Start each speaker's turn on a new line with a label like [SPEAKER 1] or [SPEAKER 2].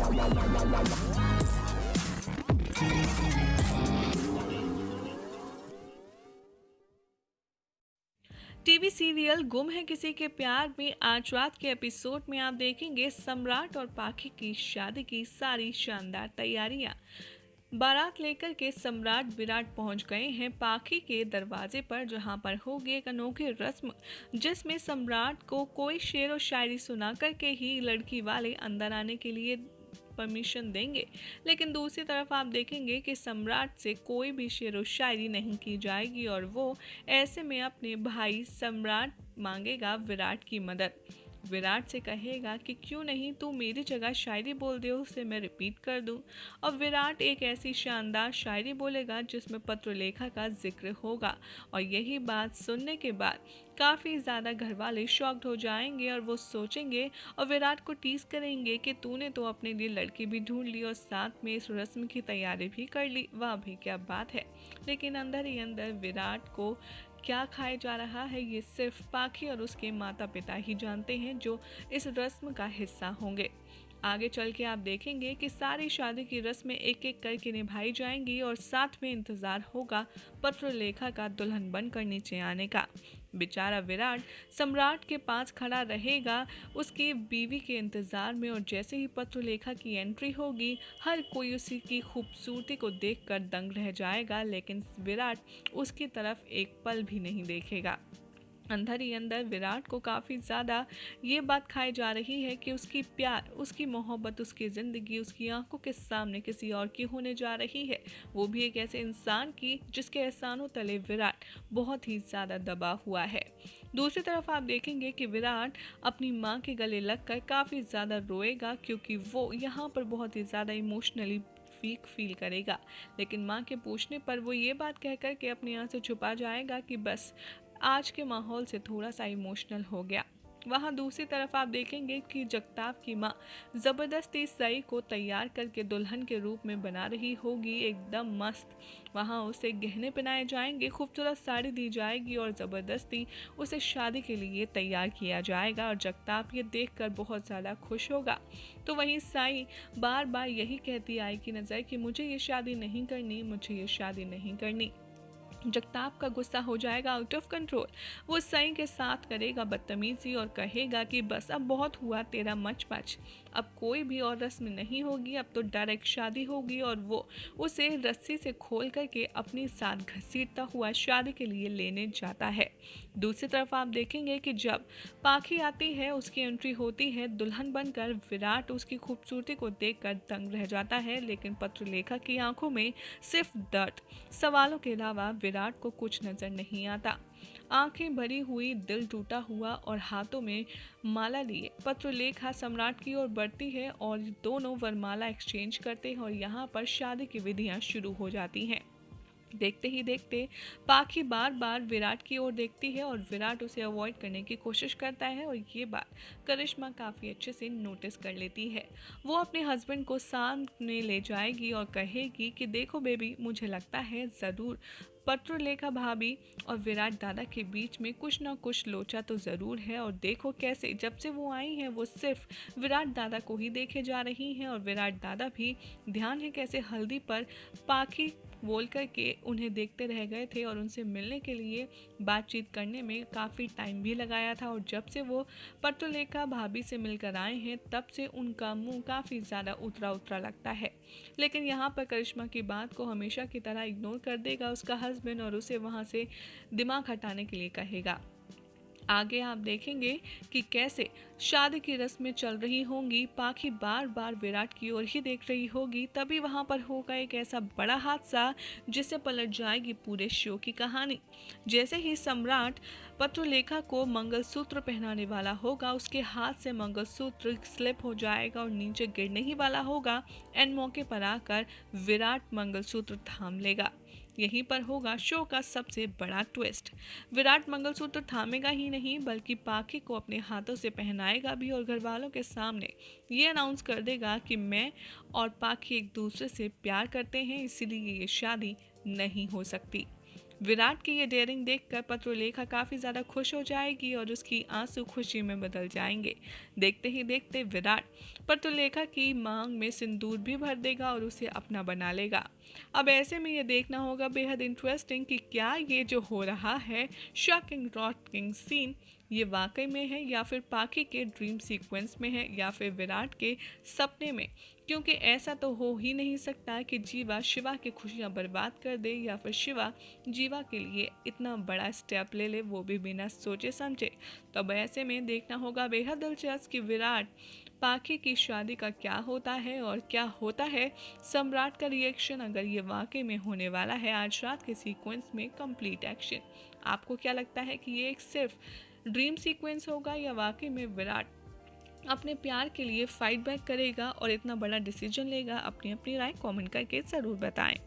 [SPEAKER 1] TV serial गुम है किसी के प्यार में आज रात के एपिसोड में आप देखेंगे सम्राट और पाखी की शादी की सारी शानदार तैयारियां। बारात लेकर के सम्राट विराट पहुंच गए हैं पाखी के दरवाजे पर, जहां पर होगी एक अनोखी रस्म जिसमें सम्राट को कोई शेर और शायरी सुना करके ही लड़की वाले अंदर आने के लिए परमिशन देंगे। लेकिन दूसरी तरफ आप देखेंगे कि सम्राट से कोई भी शेर व शायरी नहीं की जाएगी और वो ऐसे में अपने भाई सम्राट मांगेगा विराट की मदद। विराट से कहेगा कि क्यों नहीं तू मेरी जगह शायरी बोल दे, उसे मैं रिपीट कर दूं। और विराट एक ऐसी शानदार शायरी बोलेगा जिसमें पत्रलेखा का जिक्र होगा। और यही बात सुनने के बाद काफ़ी ज़्यादा घर वाले शॉक्ड हो जाएंगे और वो सोचेंगे और विराट को टीज करेंगे कि तूने तो अपने लिए लड़की भी ढूंढ ली और साथ में इस रस्म की तैयारी भी कर ली, वाह भी क्या बात है। लेकिन अंदर ही अंदर विराट को क्या खाया जा रहा है ये सिर्फ पाखी और उसके माता पिता ही जानते हैं, जो इस रस्म का हिस्सा होंगे। आगे चल के आप देखेंगे कि सारी शादी की रस्में एक एक करके निभाई जाएंगी और साथ में इंतजार होगा पत्रलेखा का दुल्हन बनकर नीचे आने का। बेचारा विराट सम्राट के पास खड़ा रहेगा उसकी बीवी के इंतजार में, और जैसे ही पत्रलेखा की एंट्री होगी हर कोई उसी की खूबसूरती को देखकर दंग रह जाएगा, लेकिन विराट उसकी तरफ एक पल भी नहीं देखेगा। अंदर ही अंदर विराट को काफ़ी ज़्यादा ये बात खाई जा रही है कि उसकी प्यार, उसकी मोहब्बत, उसकी ज़िंदगी उसकी आंखों के सामने किसी और की होने जा रही है, वो भी एक ऐसे इंसान की जिसके एहसानों तले विराट बहुत ही ज़्यादा दबा हुआ है। दूसरी तरफ आप देखेंगे कि विराट अपनी माँ के गले लगकर काफ़ी ज़्यादा रोएगा, क्योंकि वो यहाँ पर बहुत ही ज़्यादा इमोशनली वीक फील करेगा। लेकिन माँ के पूछने पर वो ये बात कहकर के अपनी आँख से छुपा जाएगा कि बस आज के माहौल से थोड़ा सा इमोशनल हो गया। वहाँ दूसरी तरफ आप देखेंगे कि जगताप की माँ ज़बरदस्ती सई को तैयार करके दुल्हन के रूप में बना रही होगी एकदम मस्त। वहाँ उसे गहने पहनाए जाएंगे, खूबसूरत साड़ी दी जाएगी और ज़बरदस्ती उसे शादी के लिए तैयार किया जाएगा और जगताप ये देखकर बहुत ज़्यादा खुश होगा। तो वहीं साई बार बार यही कहती आएगी नज़र कि मुझे ये शादी नहीं करनी, मुझे ये शादी नहीं करनी। जगताप का गुस्सा हो जाएगा आउट ऑफ कंट्रोल, वो सई के साथ करेगा बदतमीजी और कहेगा कि बस अब बहुत हुआ तेरा मच मच, अब कोई भी और रस्म नहीं होगी, अब तो डायरेक्ट शादी होगी। और वो उसे रस्सी से खोल करके अपने साथ घसीटता हुआ शादी के लिए लेने जाता है। दूसरी तरफ आप देखेंगे कि जब पाखी आती है, उसकी एंट्री होती है दुल्हन बनकर, विराट उसकी खूबसूरती को देखकर दंग रह जाता है। लेकिन पत्रलेखा की आंखों में सिर्फ दर्द, सवालों के अलावा विराट को कुछ नजर नहीं आता। आंखें भरी हुई, दिल टूटा हुआ और हाथों में माला लिए पत्रलेखा सम्राट की ओर बढ़ती है और दोनों वरमाला एक्सचेंज करते हैं और यहाँ पर शादी की विधियाँ शुरू हो जाती हैं। देखते ही देखते पाखी बार बार विराट की ओर देखती है और विराट उसे अवॉइड करने की कोशिश करता है और ये बात करिश्मा काफ़ी अच्छे से नोटिस कर लेती है। वो अपने हस्बैंड को सामने ले जाएगी और कहेगी कि देखो बेबी, मुझे लगता है ज़रूर पत्रलेखा भाभी और विराट दादा के बीच में कुछ ना कुछ लोचा तो ज़रूर है, और देखो कैसे जब से वो आई हैं वो सिर्फ विराट दादा को ही देखे जा रही हैं और विराट दादा भी ध्यान है कैसे हल्दी पर पाखी बोल करके उन्हें देखते रह गए थे और उनसे मिलने के लिए बातचीत करने में काफ़ी टाइम भी लगाया था। और जब से वो पत्रलेखा भाभी से मिलकर आए हैं तब से उनका मुंह काफ़ी ज़्यादा उतरा उतरा लगता है। लेकिन यहाँ पर करिश्मा की बात को हमेशा की तरह इग्नोर कर देगा उसका हस्बैंड और उसे वहाँ से दिमाग हटाने के लिए कहेगा। आगे आप देखेंगे कि कैसे शादी की रस्में चल रही होंगी, पाखी बार बार विराट की ओर ही देख रही होगी, तभी वहां पर होगा एक ऐसा बड़ा हादसा जिससे पलट जाएगी पूरे शो की कहानी। जैसे ही सम्राट पत्रलेखा को मंगलसूत्र पहनाने वाला होगा, उसके हाथ से मंगलसूत्र स्लिप हो जाएगा और नीचे गिरने ही वाला होगा। एंड मौके पर आकर विराट मंगलसूत्र थाम लेगा। यहीं पर होगा शो का सबसे बड़ा ट्विस्ट। विराट मंगलसूत्र थामेगा ही नहीं बल्कि पाखी को अपने हाथों से पहनाएगा भी और घर वालों के सामने ये अनाउंस कर देगा कि मैं और पाखी एक दूसरे से प्यार करते हैं, इसीलिए ये शादी नहीं हो सकती। विराट की ये डेयरिंग देखकर पत्रलेखा काफ़ी ज़्यादा खुश हो जाएगी और उसकी आंसू खुशी में बदल जाएंगे। देखते ही देखते विराट पत्रलेखा की मांग में सिंदूर भी भर देगा और उसे अपना बना लेगा। अब ऐसे में ये देखना होगा बेहद इंटरेस्टिंग कि क्या ये जो हो रहा है शॉकिंग रॉकिंग सीन ये वाकई में है या फिर पाखी के ड्रीम सीक्वेंस में है या फिर विराट के सपने में, क्योंकि ऐसा तो हो ही नहीं सकता कि जीवा शिवा की खुशियां बर्बाद कर दे या फिर शिवा जीवा के लिए इतना बड़ा स्टेप ले ले, वो भी बिना सोचे समझे। तो अब ऐसे में देखना होगा बेहद दिलचस्प कि विराट पाखी की शादी का क्या होता है और क्या होता है सम्राट का रिएक्शन अगर ये वाकई में होने वाला है आज रात के सीक्वेंस में कंप्लीट एक्शन। आपको क्या लगता है कि ये एक सिर्फ ड्रीम सीक्वेंस होगा या वाकई में विराट अपने प्यार के लिए फाइट बैक करेगा और इतना बड़ा डिसीजन लेगा? अपनी अपनी राय कमेंट करके ज़रूर बताएं।